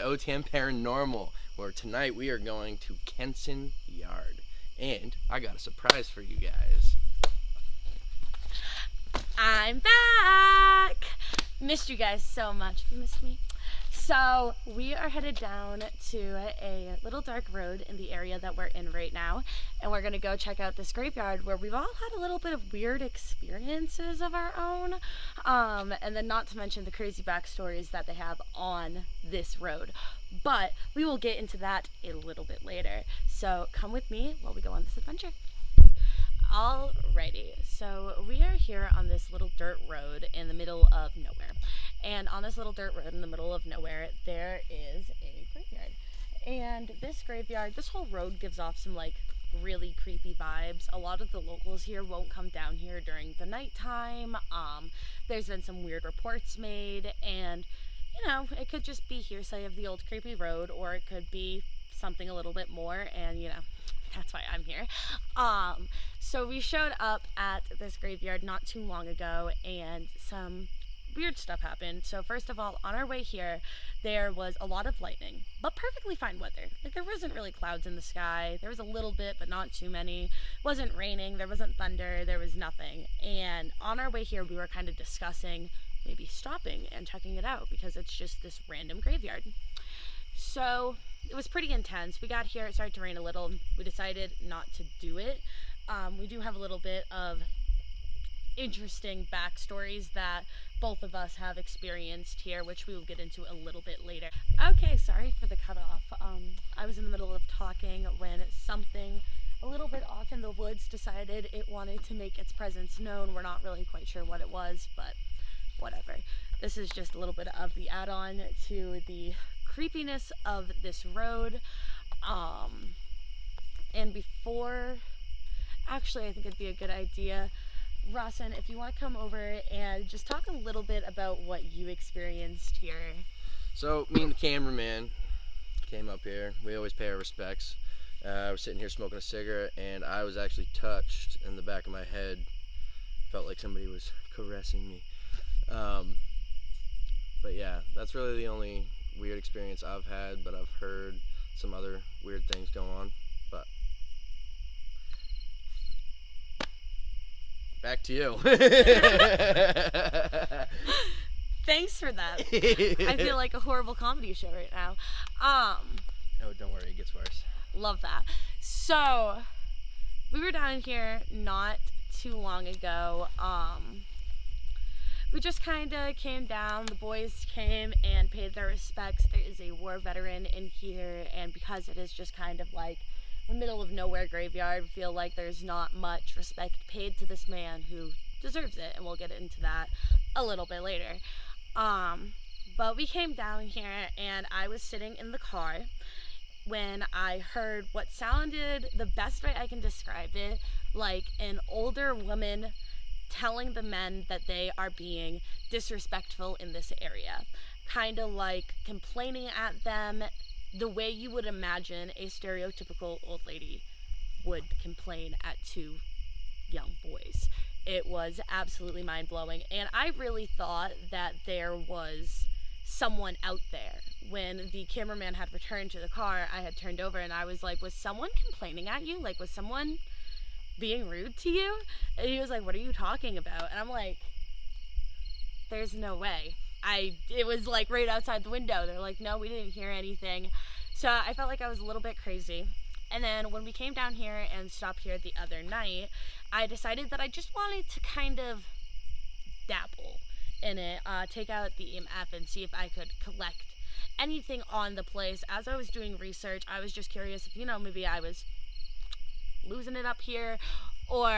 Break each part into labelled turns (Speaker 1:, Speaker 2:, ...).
Speaker 1: OTM Paranormal, where tonight we are going to Kenison Yard. And I got a surprise for you guys.
Speaker 2: I'm back! Missed you guys so much. You missed me? So, we are headed down to a little dark road in the area that we're in right now, and we're gonna go check out this graveyard where we've all had a little bit of weird experiences of our own, and then not to mention the crazy backstories that they have on this road. But we will get into that a little bit later. So, come with me while we go on this adventure. Alrighty, so we are here on this little dirt road in the middle of nowhere. And on this little dirt road in the middle of nowhere, there is a graveyard. And this graveyard, this whole road gives off some like really creepy vibes. A lot of the locals here won't come down here during the nighttime. There's been some weird reports made, and you know, it could just be hearsay of the old creepy road, or it could be something a little bit more, and you know, that's why I'm here. So we showed up at this graveyard not too long ago, and some weird stuff happened. So first of all, on our way here, there was a lot of lightning, but perfectly fine weather. Like, there wasn't really clouds in the sky. There was a little bit, but not too many. It wasn't raining, there wasn't thunder, there was nothing. And on our way here, we were kind of discussing maybe stopping and checking it out, because it's just this random graveyard. So it was pretty intense. We got here, it started to rain a little. We decided not to do it. We do have a little bit of interesting backstories that both of us have experienced here, which we will get into a little bit later. Okay, sorry for the cutoff. I was in the middle of talking when something a little bit off in the woods decided it wanted to make its presence known. We're not really quite sure what it was, but whatever. This is just a little bit of the add-on to the creepiness of this road. And before, actually, I think it'd be a good idea, Rawson, if you want to come over and just talk a little bit about what you experienced here.
Speaker 1: So, me and the cameraman came up here. We always pay our respects. I was sitting here smoking a cigarette, and I was actually touched in the back of my head. Felt like somebody was caressing me. But yeah, that's really the only weird experience I've had, but I've heard some other weird things go on. But back to you.
Speaker 2: Thanks for that. I feel like a horrible comedy show right now.
Speaker 1: Oh, don't worry, it gets worse.
Speaker 2: Love that. So, we were down here not too long ago. We just kind of came down. The boys came and paid their respects. There is a war veteran in here, and because it is just kind of like the middle of nowhere graveyard, I feel like there's not much respect paid to this man who deserves it, and we'll get into that a little bit later. But we came down here, and I was sitting in the car when I heard what sounded, the best way I can describe it, like an older woman telling the men that they are being disrespectful in this area. Kind of like complaining at them the way you would imagine a stereotypical old lady would complain at two young boys. It was absolutely mind-blowing, and I really thought that there was someone out there. When the cameraman had returned to the car, I had turned over and I was like, was someone complaining at you? Like, was someone being rude to you? And he was like, what are you talking about? And I'm like, there's no way. It was like right outside the window. They're like, no, we didn't hear anything. So I felt like I was a little bit crazy. And then when we came down here and stopped here the other night, I decided that I just wanted to kind of dabble in it, take out the EMF and see if I could collect anything on the place. As I was doing research, I was just curious if, you know, maybe I was losing it up here, or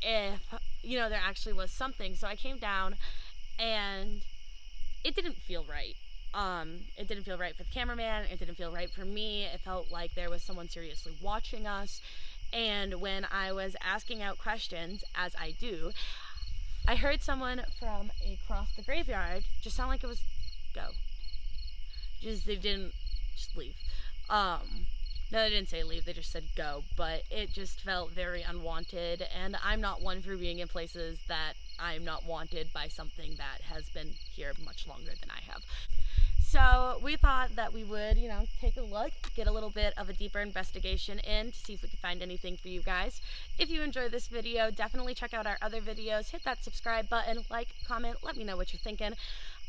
Speaker 2: if, you know, there actually was something. So I came down, and it didn't feel right. It didn't feel right for the cameraman. It didn't feel right for me. It felt like there was someone seriously watching us. And when I was asking out questions, as I do, I heard someone from across the graveyard just sound like it was go. They didn't just leave. No, they didn't say leave, they just said go, but it just felt very unwanted, and I'm not one for being in places that I'm not wanted by something that has been here much longer than I have. So we thought that we would, take a look, get a little bit of a deeper investigation in to see if we could find anything for you guys. If you enjoyed this video, definitely check out our other videos. Hit that subscribe button, like, comment, let me know what you're thinking.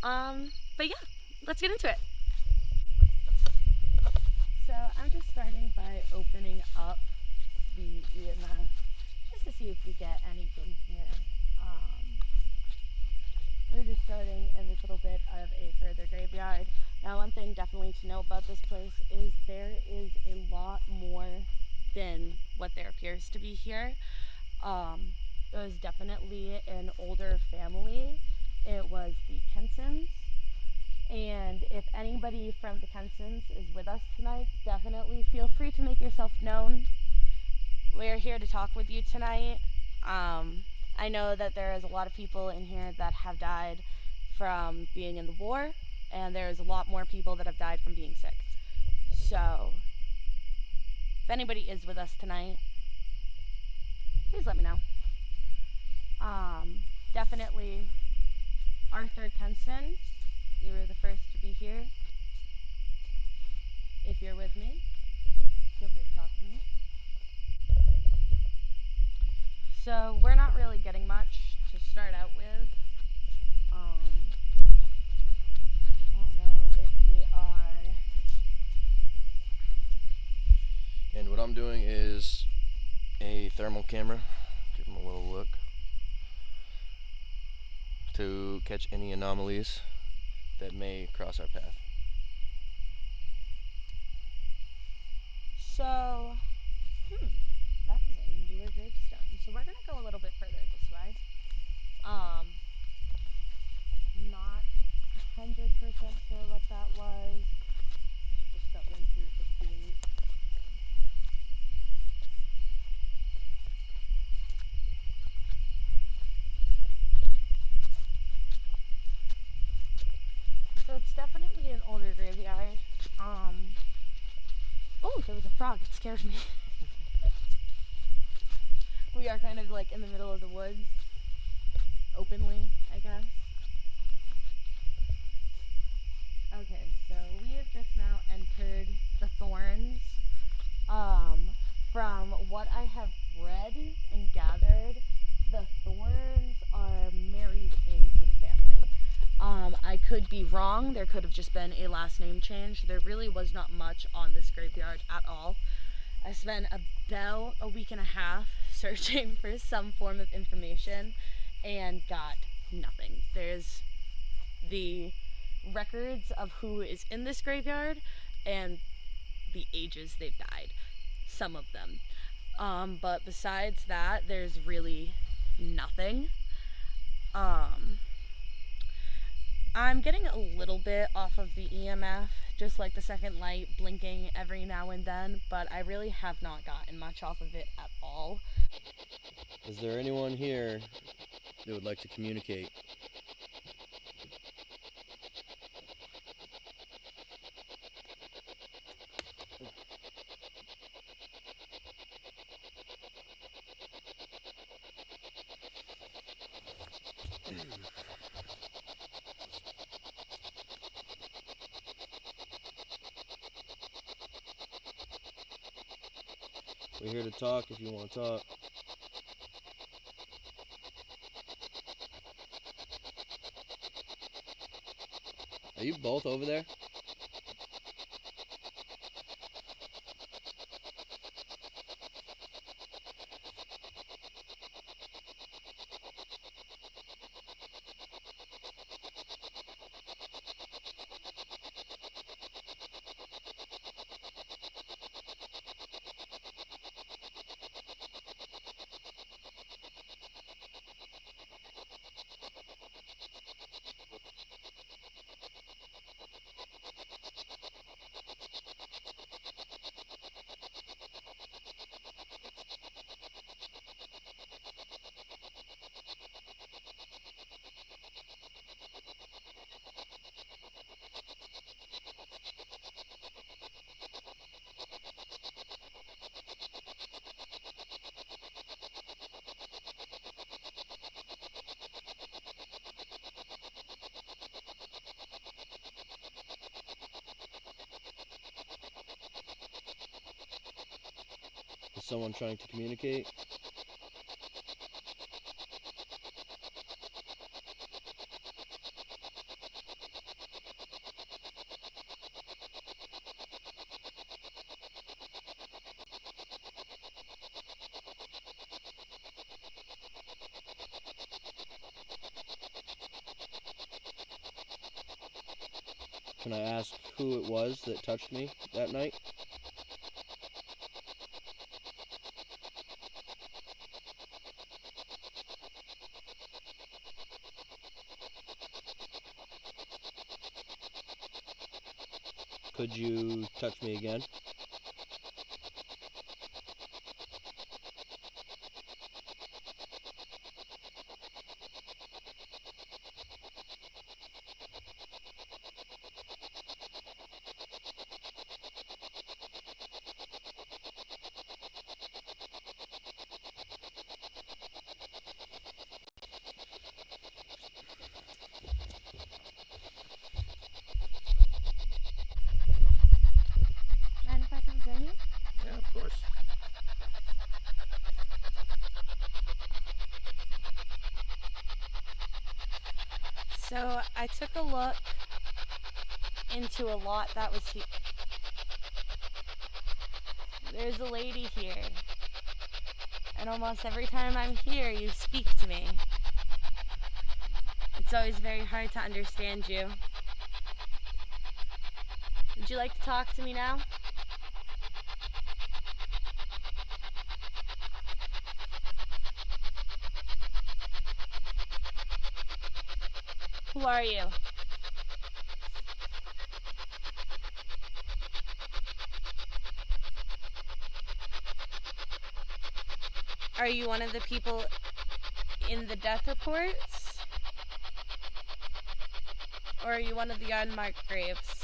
Speaker 2: But yeah, let's get into it. So I'm just starting by opening up the EMF just to see if we get anything here. We're just starting in this little bit of a further graveyard. Now, one thing definitely to know about this place is there is a lot more than what there appears to be here. It was definitely an older family. It was the Kenisons. And if anybody from the Kenisons is with us tonight, definitely feel free to make yourself known. We're here to talk with you tonight. I know that there is a lot of people in here that have died from being in the war, and there's a lot more people that have died from being sick. So, if anybody is with us tonight, please let me know. Definitely Arthur Kenison, you were the first to be here. If you're with me, feel free to talk to me. So we're not really getting much to start out with. I don't know if we are.
Speaker 1: And what I'm doing is a thermal camera. Give them a little look to catch any anomalies that may cross our path.
Speaker 2: So, that is a newer gravestone. So we're gonna go a little bit further this way. Not 100% sure what that was. Just got one through the gate. So it's definitely an older graveyard. Oh, there was a frog. It scared me. We are kind of like in the middle of the woods, openly, I guess. Okay, so we have just now entered the Thorns. From what I have read and gathered, the Thorns are married into the family. I could be wrong. There could have just been a last name change. There really was not much on this graveyard at all. I spent about a week and a half searching for some form of information and got nothing. There's the records of who is in this graveyard and the ages they've died, some of them. But besides that, there's really nothing. I'm getting a little bit off of the EMF, just like the second light blinking every now and then, but I really have not gotten much off of it at all.
Speaker 1: Is there anyone here that would like to communicate? We're here to talk if you want to talk. Are you both over there? someone trying to communicate. Can I ask who it was that touched me that night? Could you touch me again?
Speaker 2: Mind if I come join you?
Speaker 1: Yeah, of course.
Speaker 2: So I took a look into a lot that was here. There's a lady here. And almost every time I'm here, you speak to me. It's always very hard to understand you. Would you like to talk to me now? Who are you? Are you one of the people in the death reports? Or are you one of the unmarked graves?